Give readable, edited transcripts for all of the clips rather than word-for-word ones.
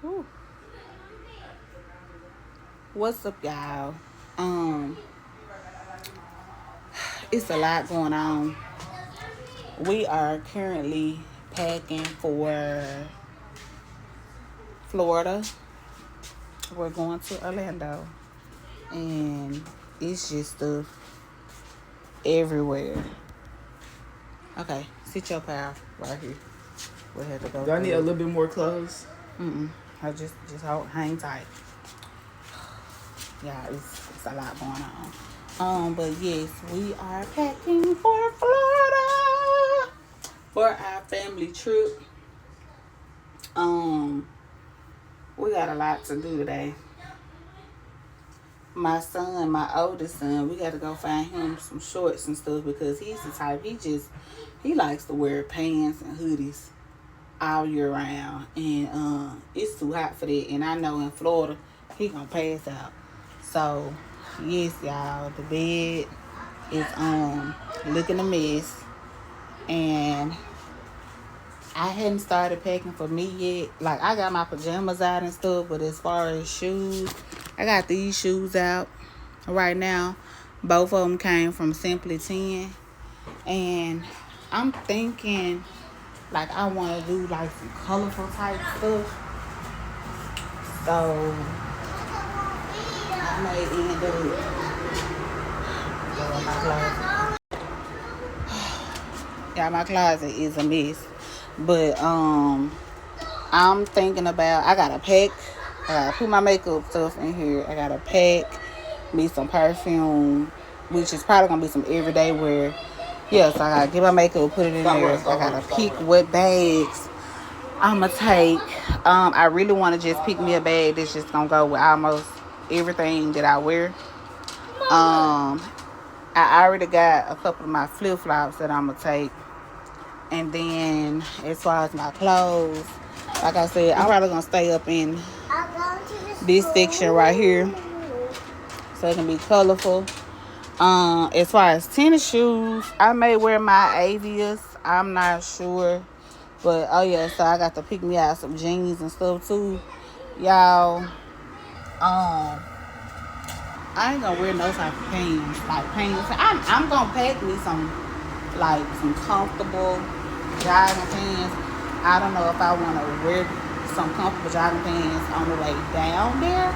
Whew. What's up, y'all? It's a lot going on. We are currently packing for Florida. We're going to Orlando, and it's just stuff everywhere. Okay, sit your pal right here. We'll have to go. Do I need a little bit more clothes? I just hang tight. Yeah, it's a lot going on. But yes, we are packing for Florida for our family trip. We got a lot to do today. My son, my oldest son, we got to go find him some shorts and stuff because he's the type, he likes to wear pants and hoodies all year round, and it's too hot for that. And I know in Florida he gonna pass out. So yes, y'all, the bed is looking a mess, and I hadn't started packing for me yet. Like, I got my pajamas out and stuff, but as far as shoes, I got these shoes out right now. Both of them came from Simply 10, and I'm thinking like I want to do like some colorful type stuff. So I may end up going my closet. Yeah, my closet is a mess. But I'm thinking about, I gotta pack. I gotta put my makeup stuff in here. I gotta pack me some perfume, which is probably gonna be some everyday wear. Yeah, so I gotta get my makeup, put it in there. I gotta pick what bags I'ma take. I really wanna just pick me a bag that's just gonna go with almost everything that I wear. I already got a couple of my flip flops that I'ma take. And then as far as my clothes, like I said, I'm probably gonna stay up in this section right here so it can be colorful. As far as tennis shoes, I may wear my Avias. I'm not sure. But oh yeah, so I got to pick me out some jeans and stuff too. Y'all, I ain't gonna wear no type of pants. Like pants. I'm gonna pack me some comfortable jogging pants. I don't know if I want to wear some comfortable jogging pants on the way down there,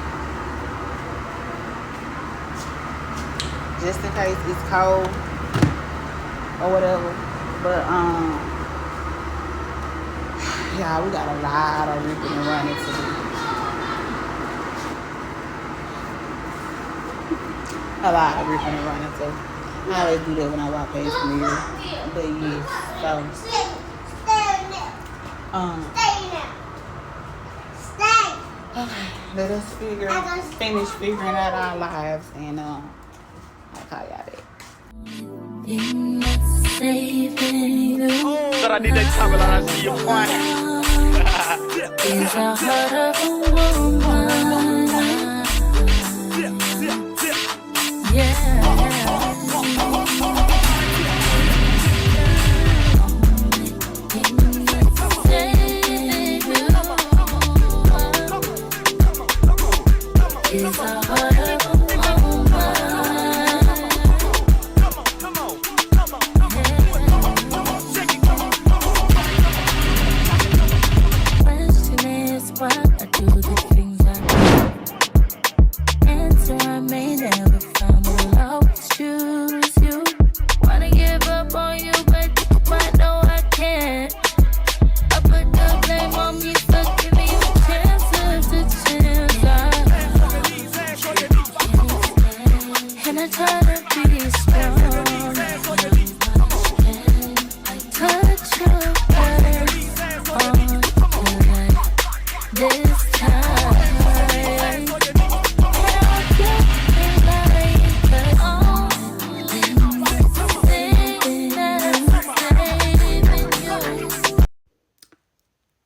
just in case it's cold or whatever. But yeah, we got a lot of ripping and running to do. A lot of ripping and running to. I always do that when I walk past the mirror. But yeah, so okay, let us finish figuring out our lives, and I'll call y'all that. But I need that travel and I see your point. Is a heart of a woman. Yeah.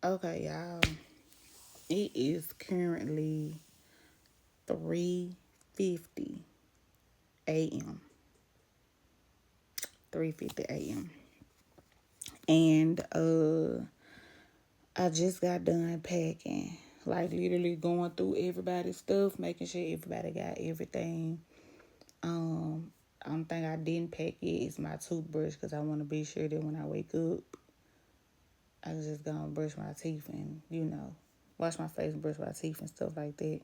Okay, y'all. It is currently 3:50 a.m. 3:50 a.m. And I just got done packing. like literally going through everybody's stuff, making sure everybody got everything. Only thing I didn't pack yet is my toothbrush because I want to be sure that when I wake up, I can just go and brush my teeth and, wash my face and brush my teeth and stuff like that.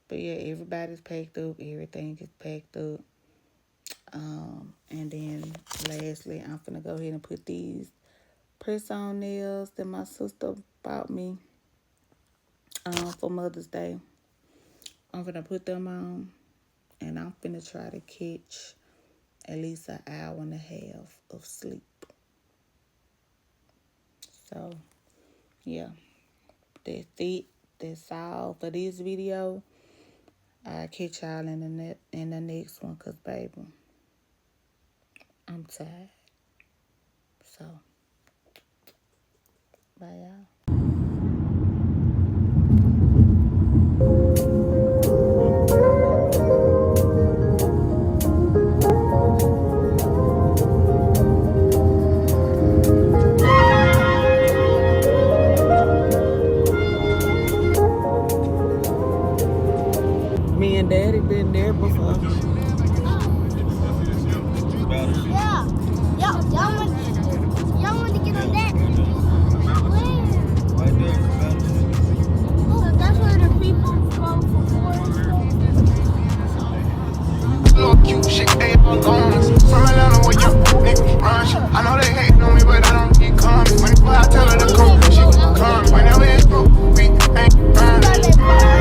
But yeah, everybody's packed up. Everything is packed up. And then lastly, I'm finna go ahead and put these press-on nails that my sister bought me for Mother's Day. I'm finna put them on, and I'm finna try to catch at least an hour and a half of sleep. So, yeah, that's it. That's all for this video. I'll catch y'all in the next one, because, baby, I'm tired. So, bye, y'all. Me and Daddy been there before. Yeah. Y'all want to get on that? Where? Oh, that's where the people go for Little cute shit, ain't all gone. From Atlanta where you niggas run shit. I know they hating on me, but I don't get coming. Whenever I tell her to come, she come. Whenever it's broke, we ain't burning.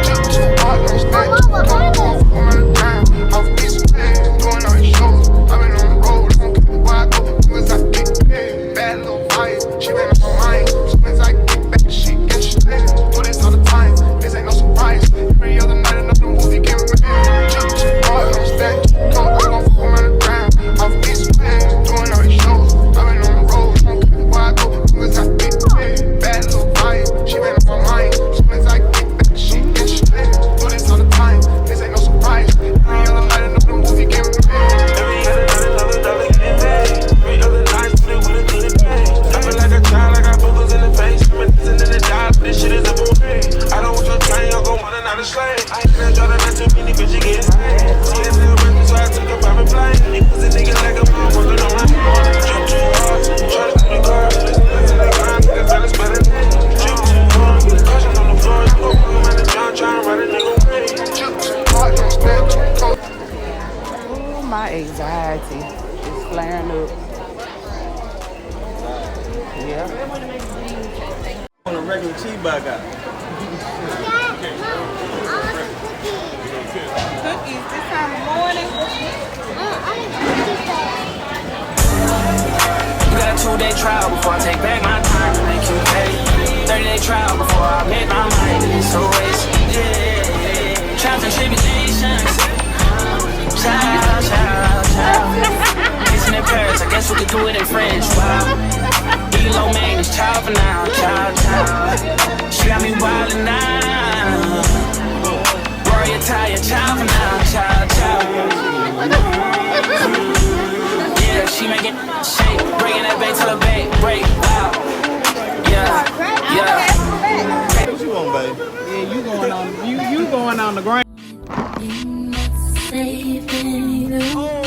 Took too hard, no stand. Don't go on the ground. Off this way, doing all these shows. I've been on the road, don't care where I go. Cause I get paid. Bad little fire, she been on my mind. Soon as I get back, she interested. Do this all the time, this ain't no surprise. Every other night, another movie get made. Took too hard, no stand. Don't go on the ground. Off this way, doing all these shows. I've been on the road, don't care where I go. Cause I get paid. Bad little fire, she been on my mind. Soon as I get back, she interested. Do this all the time, this ain't no surprise. Every other night, another movie get made. Every other night, another dollar getting paid. Every other night, put it with a good pay. I feel like a child, I got boogers in the face. I'm dancing in the dive, this shit is a bouquet. I don't want your train, I'll go on and out of slave. I ain't gonna draw not too many, but you get paid. See this little rent, so I took a private plane. He was a nigga like a mom, working on my phone. Drip too hard, trying to do the car. Listen to the grind, niggas tell us better. Drip too hard, caution on the floor. You gon' fuck around the John, trying to ride a nigga away. Drip too hard, don't stand too cold. Ooh, my anxiety is flaring up. Yeah. On a regular cheeseburger. Cookies this time of morning. You got a 2-day trial before I take back my time to make you pay. 30-day trial before I make my mind. It's so wasted. Yeah. Trials and tribulations. Child. Kissing in Paris, I guess we could do it in French. Wow. Elo man, it's child for now. Child. She got me wildin' now. Rory Italian, child for now. Child. Yeah, she making shake, breaking that back till the back break. Wow. Yeah. What you want, baby? Yeah, you going on the ground.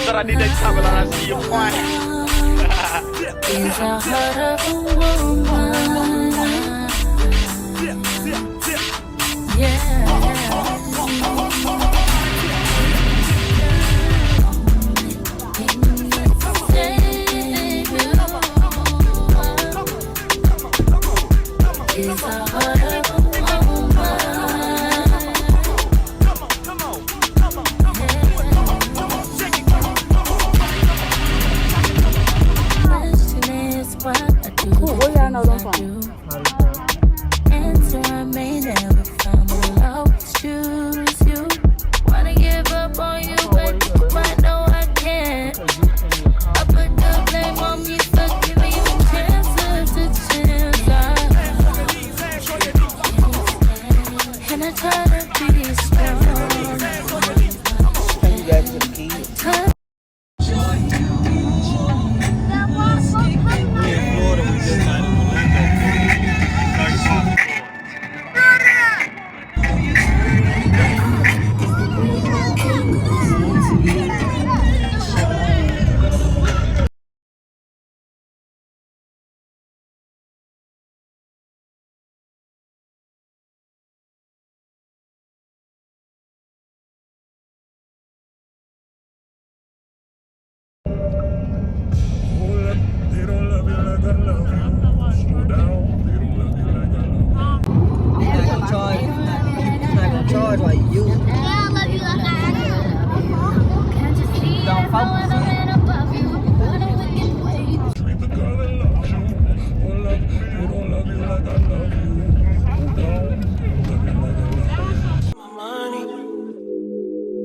But I need that time when I see your point. Is the heart of a woman. Yeah. Is the heart of a woman. Cool, where y'all know them from? Answer I may never find, but I'll choose you. Wanna give up on you, but I know I can't. I put the blame on me for giving you chances to chance.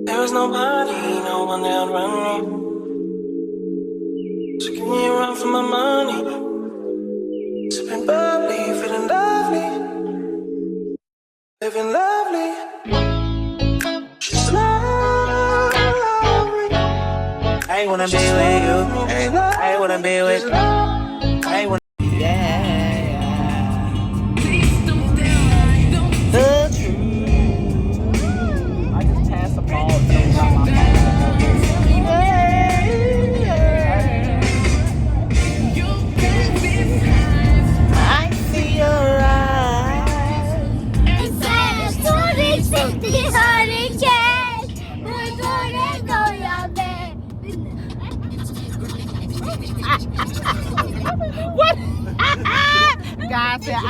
There was nobody, no one that run me. So give me a run for my money. Sipping bubbly, feeling lovely, living lovely. She's lovely. I wanna be with you. I wanna be with you. I wanna. The truth. I just passed a ball on my I see your eyes. It says 20, 60, 100 cash. We're gonna go your bed. What? God said,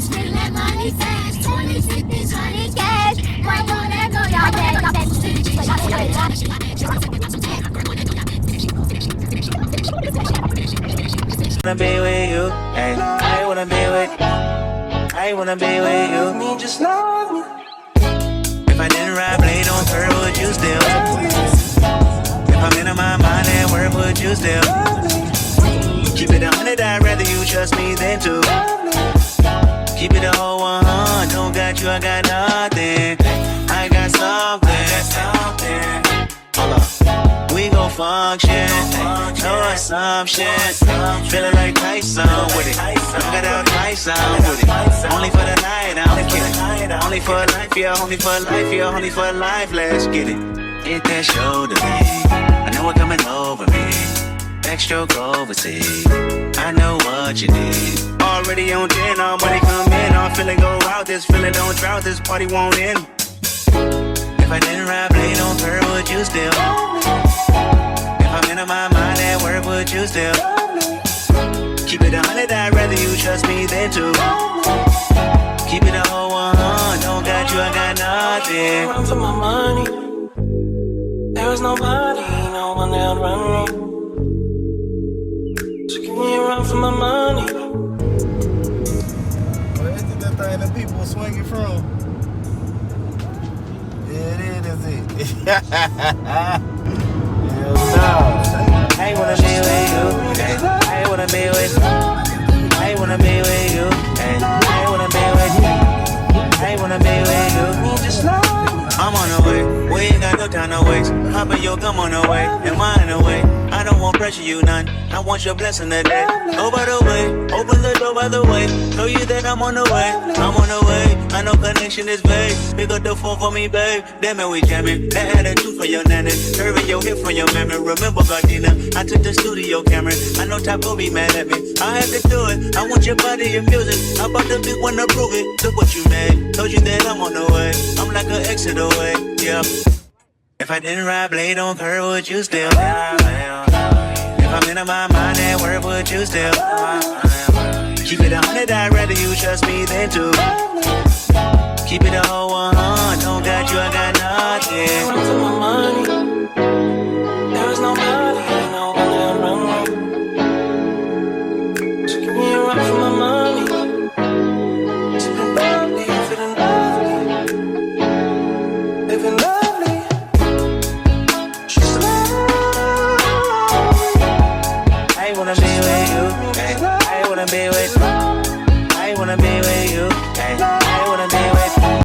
Spend that money fast. 20, 60, 100 cash. We're gonna go your Wanna be with you. Hey, I wanna be with. I wanna be with you. Me, just love me. If I didn't ride blade on her, would you still? If I'm in my mind at work, would you still? Keep it 100, I'd rather you trust me than to. Keep it a whole 100, don't got you, I got nothing. I got something. Hold up. We gon' function, no assumption. Feeling like Tyson with it. Got out Tyson with it. Only for the night, I'm kidding. Only for life, yeah, only for life, yeah, only for life. Let's get it. Hit that shoulder, me. I know it coming over me. Backstroke overseas. I know what you need. Already on 10, all money come in. I'm feeling go out. This feeling don't drought. This party won't end. If I didn't ride blade on her, would you still? If I'm in my mind at work, would you still? Keep it 100, I'd rather you trust me than to. Keep it a whole 100, don't got you, I got nothing. Run for my money. There was nobody, no one that run me. So give me a run for my money. Well, isn't that thing that people swinging from? Yeah, it is it. Hell no. I wanna be with you. I wanna be with you. I wanna be with you. I wanna be with you. I wanna be with you. I'm on the way. We ain't got no time to waste. Hop in your gum on the way. Am I in the way? I don't want pressure, you none. I want your blessing today. Go by the way. Open the door by the way. Show you that I'm on the way. I'm on the way. I know connection is vague. Pick up the phone for me, babe. Damn it, we jamming. That attitude for your nanny. Curving your hip from your memory. Remember, Gardena, I took the studio camera. I know Top will be mad at me. I had to do it. I want your body and music. I'm about to big one to prove it. Look what you made. Told you that I'm on the way. I'm like an exit away. Yeah. If I didn't ride blade on curve, would you still? If I'm in my mind at work, would you still? Keep it 100, I'd rather you trust me than to. Keep it a whole 100, don't got you, I got nothing.